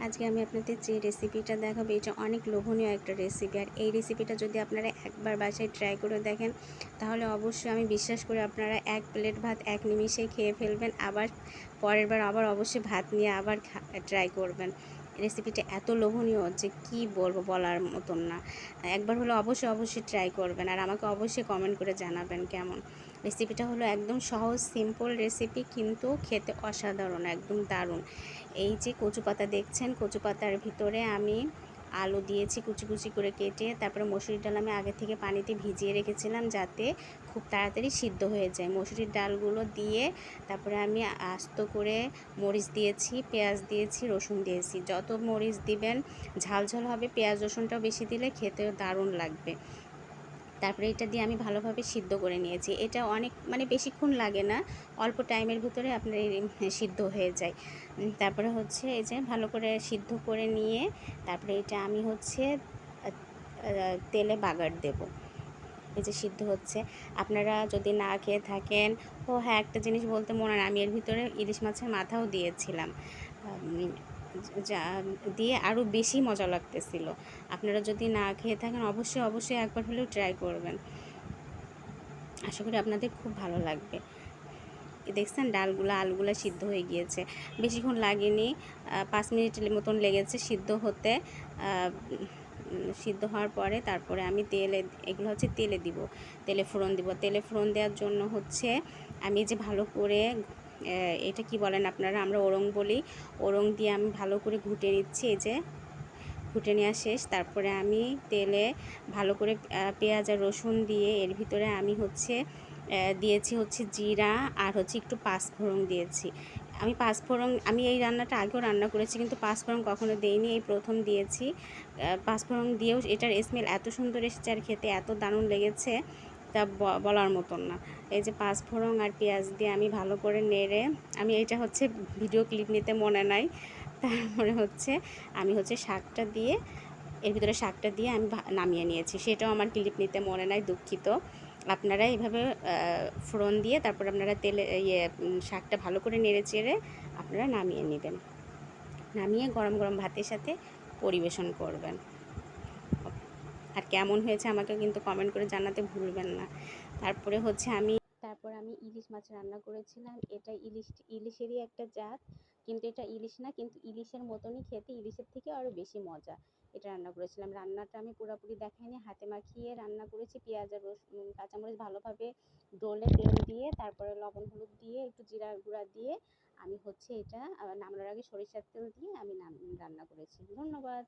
আজকে আমি আপনাদের যে রেসিপিটা দেখাবো এটা অনেক লোভনীয় একটা রেসিপি। আর এই রেসিপিটা যদি আপনারা একবার বাসায় ট্রাই করে দেখেন তাহলে অবশ্যই আমি বিশ্বাস করি আপনারা এক প্লেট ভাত এক নিমিষেই খেয়ে ফেলবেন। আবার পরের বার আবার অবশ্যই ভাত নিয়ে আবার ট্রাই করবেন। রেসিপিটা এত লোভনীয় যে কি বলবো, বলার মতন না। একবার হলে অবশ্যই ট্রাই করবেন আর আমাকে অবশ্যই কমেন্ট করে জানাবেন কেমন। রেসিপিটা হলো একদম সহজ সিম্পল রেসিপি, কিন্তু খেতে অসাধারণ, একদম দারুণ। এই যে কচু পাতা দেখছেন, কচু পাতার ভিতরে আমি আলু দিয়েছি কুচি কুচি করে কেটে। তারপরে মসুরির ডাল আমি আগে থেকে পানিতে ভিজিয়ে রেখেছিলাম যাতে খুব তাড়াতাড়ি সিদ্ধ হয়ে যায়। মসুরির ডালগুলো দিয়ে তারপরে আমি আস্ত করে মরিচ দিয়েছি, পেঁয়াজ দিয়েছি, রসুন দিয়েছি। যত মরিচ দিবেন ঝাল ঝাল হবে, পেঁয়াজ রসুনটাও বেশি দিলে খেতেও দারুণ লাগবে। তারপরে এটা দিয়ে আমি ভালোভাবে সিদ্ধ করে নিয়েছি। এটা অনেক বেশিক্ষণ লাগে না, অল্প টাইমের ভিতরে আপনার সিদ্ধ হয়ে যায়। তারপরে হচ্ছে এই যে ভালো করে সিদ্ধ করে নিয়ে তারপরে এটা আমি হচ্ছে তেলে বাগার দেব। এই যে সিদ্ধ হচ্ছে, আপনারা যদি না খেয়ে থাকেন, ও হ্যাঁ একটা জিনিস বলতে মনে হয়, আমি এর ভিতরে ইলিশ মাছের মাথাও দিয়েছিলাম, যা দিয়ে আরও বেশি মজা লাগতেছিল। আপনারা যদি না খেয়ে থাকেন অবশ্যই একবার হলেও ট্রাই করবেন। আশা করি আপনাদের খুব ভালো লাগবে। দেখছেন আলুগুলো সিদ্ধ হয়ে গিয়েছে, বেশিক্ষণ লাগেনি, 5 মিনিটের মতন লেগেছে সিদ্ধ হতে। সিদ্ধ হওয়ার পরে তারপরে আমি এগুলো হচ্ছে তেলে দিব, তেলে ফোড়ন দিব। তেলে ফোড়ন দেওয়ার জন্য হচ্ছে আমি যে ভালো করে এটা কি বলেন আপনারা, আমরা ওরং বলি, ওরং দিয়ে আমি ভালো করে ঘুটে নিচ্ছি। এই যে ঘুটে নেওয়া শেষ। তারপরে আমি তেলে ভালো করে পেঁয়াজ আর রসুন দিয়ে এর ভিতরে আমি হচ্ছে দিয়েছি হচ্ছে জিরা আর হচ্ছে একটু পাঁচফোড়ন দিয়েছি। আমি এই রান্নাটা আগেও রান্না করেছি, কিন্তু পাঁচফোড়ন কখনো দেইনি, এই প্রথম দিয়েছি। পাঁচফোড়ন দিয়েও এটার স্মেল এত সুন্দর এসেছে আর খেতে এত দারুণ লেগেছে তা বলার মতন না। এই যে পাঁচফোড়ন আর পেঁয়াজ দিয়ে আমি ভালো করে নেড়ে, আমি এটা হচ্ছে ভিডিও ক্লিপ নিতে মনে নাই, তারপরে হচ্ছে আমি হচ্ছে শাকটা দিয়ে এর ভিতরে শাকটা দিয়ে আমি নামিয়ে নিয়েছি, সেটাও আমার ক্লিপ নিতে মনে নাই, দুঃখিত। আপনারা এইভাবে ফোড়ন দিয়ে তারপর আপনারা তেলে শাকটা ভালো করে নেড়ে চেড়ে আপনারা নামিয়ে নেবেন। নামিয়ে গরম গরম ভাতের সাথে পরিবেশন করবেন। আর কেমন হয়েছে আমাকে কিন্তু কমেন্ট করে জানাতে ভুলবেন না। তারপর আমি ইলিশ মাছ রান্না করেছিলাম। এটা ইলিশেরই একটা জাত, কিন্তু এটা ইলিশ না, কিন্তু ইলিশের মতনই খেতে, ইলিশের থেকে আরও বেশি মজা। এটা রান্না করেছিলাম। রান্নাটা আমি পুরোপুরি দেখাইনি, হাতে মাখিয়ে রান্না করেছি। পেঁয়াজ আর কাঁচামরিচ ভালোভাবে ডলে তেল দিয়ে তারপরে লবণ হলুদ দিয়ে একটু জিরা গুঁড়া দিয়ে আমি হচ্ছে এটা নামানোর আগে সরিষার তেল দিয়ে আমি রান্না করেছি। ধন্যবাদ।